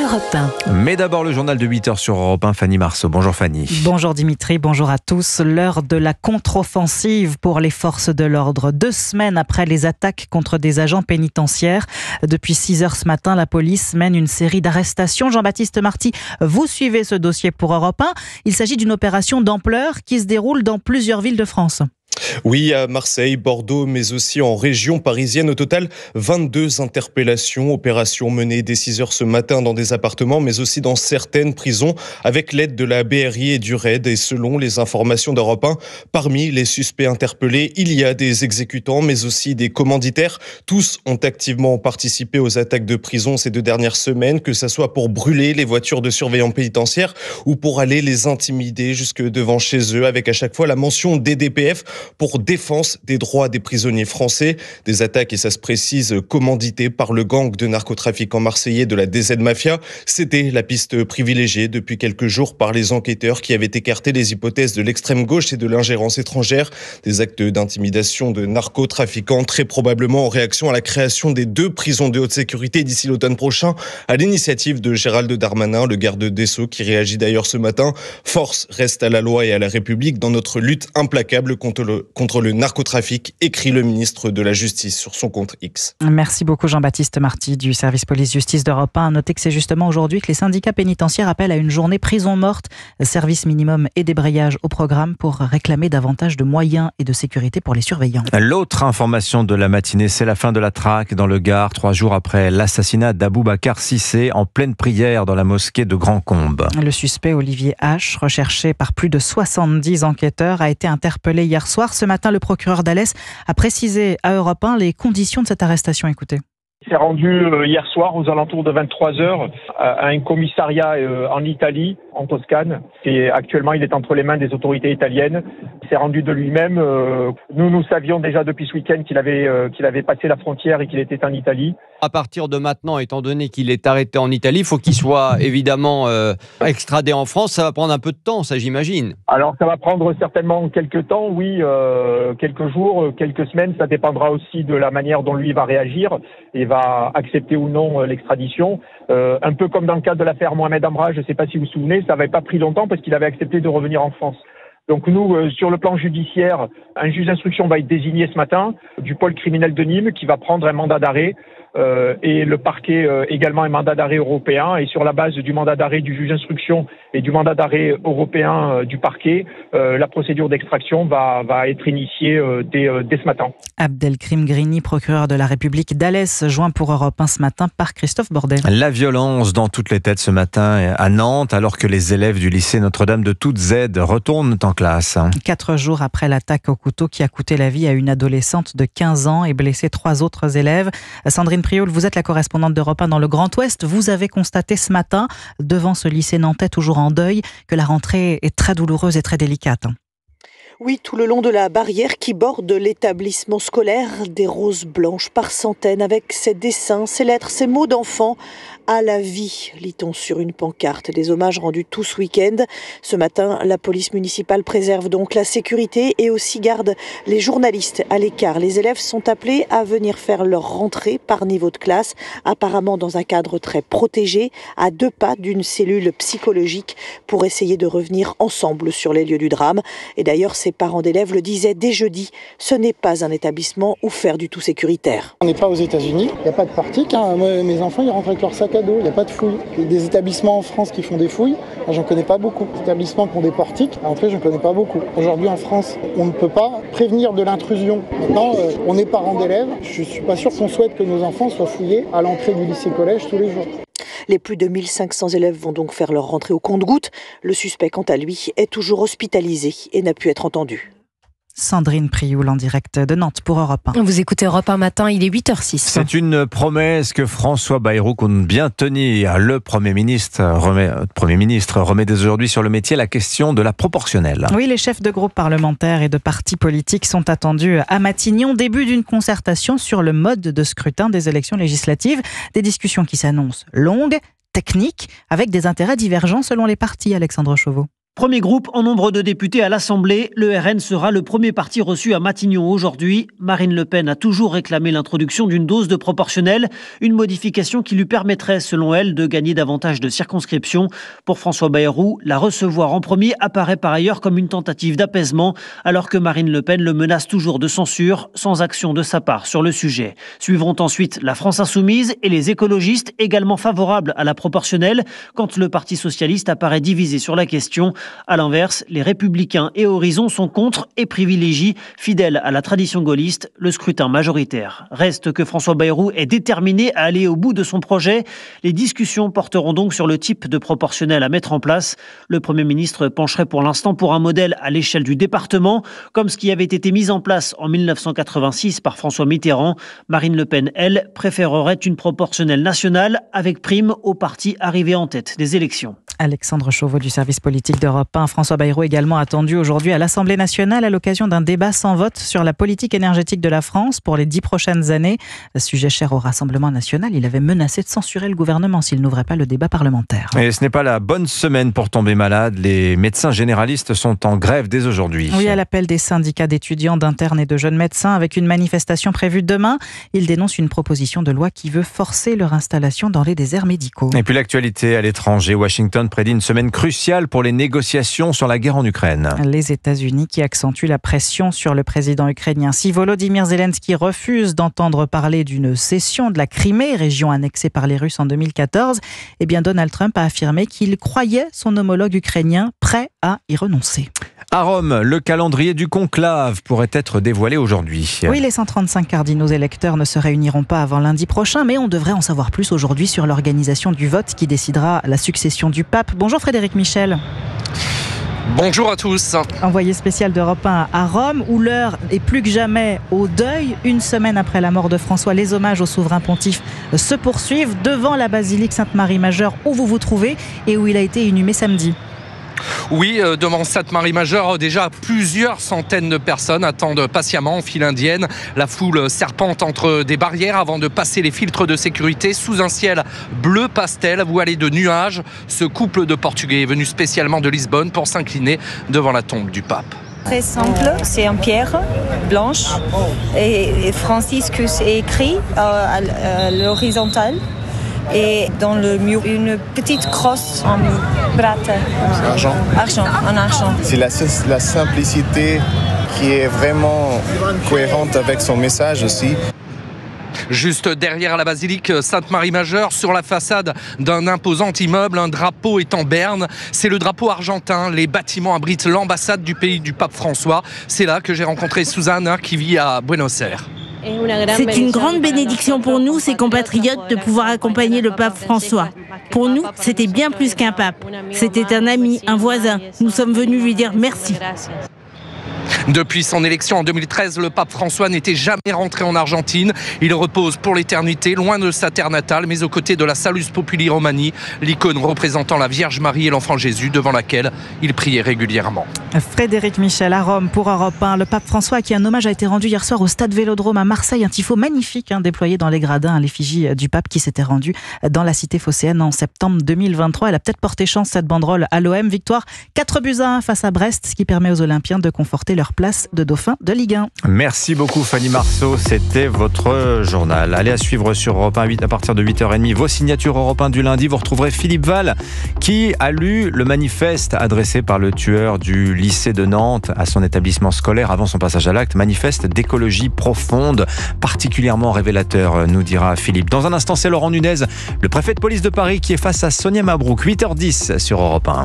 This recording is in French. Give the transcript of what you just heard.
Europe 1. Mais d'abord le journal de 8h sur Europe 1, Fanny Marceau. Bonjour Fanny. Bonjour Dimitri, bonjour à tous. L'heure de la contre-offensive pour les forces de l'ordre. 2 semaines après les attaques contre des agents pénitentiaires. Depuis 6h ce matin, la police mène une série d'arrestations. Jean-Baptiste Marty, vous suivez ce dossier pour Europe 1. Il s'agit d'une opération d'ampleur qui se déroule dans plusieurs villes de France. Oui, à Marseille, Bordeaux, mais aussi en région parisienne. Au total, 22 interpellations, opérations menées dès 6h ce matin dans des appartements, mais aussi dans certaines prisons, avec l'aide de la BRI et du RAID. Et selon les informations d'Europe 1, parmi les suspects interpellés, il y a des exécutants, mais aussi des commanditaires. Tous ont activement participé aux attaques de prison ces 2 dernières semaines, que ce soit pour brûler les voitures de surveillants pénitentiaires ou pour aller les intimider jusque devant chez eux, avec à chaque fois la mention DDPF, pour défense des droits des prisonniers français. Des attaques, et ça se précise, commanditées par le gang de narcotrafiquants marseillais de la DZ Mafia. C'était la piste privilégiée depuis quelques jours par les enquêteurs qui avaient écarté les hypothèses de l'extrême gauche et de l'ingérence étrangère. Des actes d'intimidation de narcotrafiquants, très probablement en réaction à la création des 2 prisons de haute sécurité d'ici l'automne prochain, à l'initiative de Gérald Darmanin, le garde des Sceaux, qui réagit d'ailleurs ce matin. Force reste à la loi et à la République dans notre lutte implacable contre le narcotrafic, écrit le ministre de la Justice sur son compte X. Merci beaucoup Jean-Baptiste Marty du service police-justice d'Europe 1. Notez que c'est justement aujourd'hui que les syndicats pénitentiaires appellent à une journée prison morte, service minimum et débrayage au programme pour réclamer davantage de moyens et de sécurité pour les surveillants. L'autre information de la matinée, c'est la fin de la traque dans le Gard, 3 jours après l'assassinat d'Aboubacar Cissé en pleine prière dans la mosquée de Grand Combe. Le suspect Olivier H, recherché par plus de 70 enquêteurs, a été interpellé hier soir. Ce matin, le procureur d'Alès a précisé à Europe 1 les conditions de cette arrestation. Écoutez. Il s'est rendu hier soir aux alentours de 23h à un commissariat en Italie, en Toscane. Et actuellement, il est entre les mains des autorités italiennes. Il s'est rendu de lui-même. Nous savions déjà depuis ce week-end qu'il avait passé la frontière et qu'il était en Italie. À partir de maintenant, étant donné qu'il est arrêté en Italie, il faut qu'il soit évidemment extradé en France. Ça va prendre un peu de temps, ça j'imagine. Alors ça va prendre certainement quelques temps, oui, quelques jours, quelques semaines. Ça dépendra aussi de la manière dont lui va réagir et va accepter ou non l'extradition. Un peu comme dans le cas de l'affaire Mohamed Amra, je ne sais pas si vous vous souvenez, ça n'avait pas pris longtemps parce qu'il avait accepté de revenir en France. Donc nous, sur le plan judiciaire, un juge d'instruction va être désigné ce matin du pôle criminel de Nîmes qui va prendre un mandat d'arrêt et le parquet également un mandat d'arrêt européen. Et sur la base du mandat d'arrêt du juge d'instruction et du mandat d'arrêt européen du parquet, la procédure d'extraction va être initiée dès ce matin. Abdelkrim Grini, procureur de la République d'Alès, joint pour Europe 1 ce matin par Christophe Bordet. La violence dans toutes les têtes ce matin à Nantes, alors que les élèves du lycée Notre-Dame de Toutes Aides retournent en classe. 4 jours après l'attaque au couteau qui a coûté la vie à une adolescente de 15 ans et blessé 3 autres élèves. Sandrine Prioul, vous êtes la correspondante d'Europe 1 dans le Grand Ouest. Vous avez constaté ce matin, devant ce lycée nantais toujours en deuil, que la rentrée est très douloureuse et très délicate. Oui, tout le long de la barrière qui borde l'établissement scolaire, des roses blanches par centaines avec ces dessins, ces lettres, ces mots d'enfants. À la vie, lit-on sur une pancarte. Des hommages rendus tout ce week-end. Ce matin, la police municipale préserve donc la sécurité et aussi garde les journalistes à l'écart. Les élèves sont appelés à venir faire leur rentrée par niveau de classe, apparemment dans un cadre très protégé, à 2 pas d'une cellule psychologique pour essayer de revenir ensemble sur les lieux du drame. Et d'ailleurs, ces parents d'élèves le disaient dès jeudi, ce n'est pas un établissement ou faire du tout sécuritaire. On n'est pas aux États-Unis, il n'y a pas de portique. Moi, mes enfants, ils rentrent avec leur sac à dos, il n'y a pas de fouilles. Il y a des établissements en France qui font des fouilles, j'en connais pas beaucoup. Des établissements qui ont des portiques, à entrer, je ne connais pas beaucoup. Aujourd'hui en France, on ne peut pas prévenir de l'intrusion. Maintenant, on est parents d'élèves, je ne suis pas sûr qu'on souhaite que nos enfants soient fouillés à l'entrée du lycée-collège tous les jours. Les plus de 1500 élèves vont donc faire leur rentrée au compte-gouttes. Le suspect, quant à lui, est toujours hospitalisé et n'a pu être entendu. Sandrine Prioul en direct de Nantes pour Europe 1. Vous écoutez Europe 1 matin, il est 8h06. C'est une promesse que François Bayrou compte bien tenir. Le Premier ministre remet dès aujourd'hui sur le métier la question de la proportionnelle. Oui, les chefs de groupes parlementaires et de partis politiques sont attendus à Matignon. Début d'une concertation sur le mode de scrutin des élections législatives. Des discussions qui s'annoncent longues, techniques, avec des intérêts divergents selon les partis, Alexandre Chauveau. Premier groupe en nombre de députés à l'Assemblée, le RN sera le premier parti reçu à Matignon aujourd'hui. Marine Le Pen a toujours réclamé l'introduction d'une dose de proportionnelle, une modification qui lui permettrait, selon elle, de gagner davantage de circonscriptions. Pour François Bayrou, la recevoir en premier apparaît par ailleurs comme une tentative d'apaisement, alors que Marine Le Pen le menace toujours de censure, sans action de sa part sur le sujet. Suivront ensuite la France Insoumise et les écologistes, également favorables à la proportionnelle, quand le Parti Socialiste apparaît divisé sur la question. À l'inverse, les Républicains et Horizon sont contre et privilégient, fidèles à la tradition gaulliste, le scrutin majoritaire. Reste que François Bayrou est déterminé à aller au bout de son projet. Les discussions porteront donc sur le type de proportionnel à mettre en place. Le Premier ministre pencherait pour l'instant pour un modèle à l'échelle du département, comme ce qui avait été mis en place en 1986 par François Mitterrand. Marine Le Pen, elle, préférerait une proportionnelle nationale avec prime aux partis arrivés en tête des élections. Alexandre Chauveau du service politique d'Europe 1. François Bayrou également attendu aujourd'hui à l'Assemblée nationale à l'occasion d'un débat sans vote sur la politique énergétique de la France pour les 10 prochaines années. Sujet cher au Rassemblement national, il avait menacé de censurer le gouvernement s'il n'ouvrait pas le débat parlementaire. Et ce n'est pas la bonne semaine pour tomber malade. Les médecins généralistes sont en grève dès aujourd'hui. Oui, à l'appel des syndicats d'étudiants, d'internes et de jeunes médecins avec une manifestation prévue demain. Ils dénoncent une proposition de loi qui veut forcer leur installation dans les déserts médicaux. Et puis l'actualité à l'étranger, Washington prédit une semaine cruciale pour les négociations sur la guerre en Ukraine. Les États-Unis qui accentuent la pression sur le président ukrainien. Si Volodymyr Zelensky refuse d'entendre parler d'une cession de la Crimée, région annexée par les Russes en 2014, eh bien Donald Trump a affirmé qu'il croyait son homologue ukrainien prêt à y renoncer. À Rome, le calendrier du conclave pourrait être dévoilé aujourd'hui. Oui, les 135 cardinaux électeurs ne se réuniront pas avant lundi prochain, mais on devrait en savoir plus aujourd'hui sur l'organisation du vote qui décidera la succession du pape. Bonjour Frédéric Michel. Bonjour à tous. Envoyé spécial d'Europe 1 à Rome, où l'heure est plus que jamais au deuil. Une semaine après la mort de François, les hommages au souverain pontife se poursuivent devant la basilique Sainte-Marie-Majeure où vous vous trouvez et où il a été inhumé samedi. Oui, devant Sainte-Marie-Majeure, déjà plusieurs centaines de personnes attendent patiemment en file indienne. La foule serpente entre des barrières avant de passer les filtres de sécurité sous un ciel bleu pastel voilé de nuages. Ce couple de Portugais est venu spécialement de Lisbonne pour s'incliner devant la tombe du pape. Très simple, c'est en pierre blanche et Franciscus est écrit à l'horizontale. Et dans le mur, une petite crosse en plate. Argent. En argent. C'est la simplicité qui est vraiment cohérente avec son message aussi. Juste derrière la basilique Sainte-Marie-Majeure, sur la façade d'un imposant immeuble, un drapeau est en berne. C'est le drapeau argentin. Les bâtiments abritent l'ambassade du pays du pape François. C'est là que j'ai rencontré Suzanne qui vit à Buenos Aires. C'est une grande bénédiction pour nous, ces compatriotes, de pouvoir accompagner le pape François. Pour nous, c'était bien plus qu'un pape. C'était un ami, un voisin. Nous sommes venus lui dire merci. Depuis son élection en 2013, le pape François n'était jamais rentré en Argentine. Il repose pour l'éternité, loin de sa terre natale, mais aux côtés de la Salus Populi Romani, l'icône représentant la Vierge Marie et l'enfant Jésus, devant laquelle il priait régulièrement. Frédéric Michel à Rome pour Europe 1. Le pape François, à qui un hommage a été rendu hier soir au stade Vélodrome à Marseille. Un tifo magnifique déployé dans les gradins à l'effigie du pape qui s'était rendu dans la cité phocéenne en septembre 2023. Elle a peut-être porté chance, cette banderole à l'OM. Victoire 4-1 face à Brest, ce qui permet aux Olympiens de conforter leur place de dauphin de Ligue 1. Merci beaucoup Fanny Marceau, c'était votre journal. Allez à suivre sur Europe 1 à partir de 8h30 vos signatures Europe 1 du lundi. Vous retrouverez Philippe Val qui a lu le manifeste adressé par le tueur du lycée de Nantes à son établissement scolaire avant son passage à l'acte. Manifeste d'écologie profonde, particulièrement révélateur, nous dira Philippe. Dans un instant, c'est Laurent Nunez, le préfet de police de Paris qui est face à Sonia Mabrouk. 8h10 sur Europe 1.